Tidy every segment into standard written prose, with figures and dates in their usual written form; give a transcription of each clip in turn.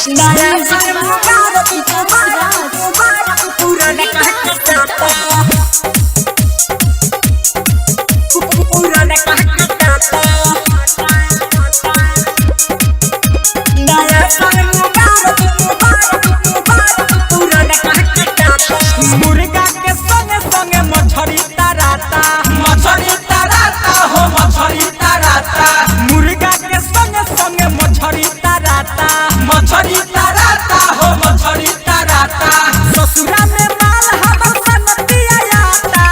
नया साल मुबारक मुबारक पुराना कहके टाटा पुराना कहके टाटा नया साल मुबारक पुराना कहके टाटा मुर्गा के संगे संगे मछली तराता हो मछली तराता मुर्गा के संगे संगे मछली तराता हो मछली तराता ससुरा में माल हमर सनतिया आता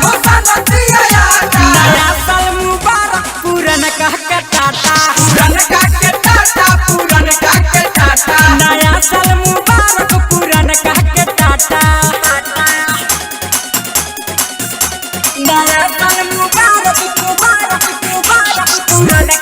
हो सनतिया आता नया साल मुबारक पुराना कहके टाटा नया साल मुबारक पुराना कहके टाटा नया साल मुबारक पुराना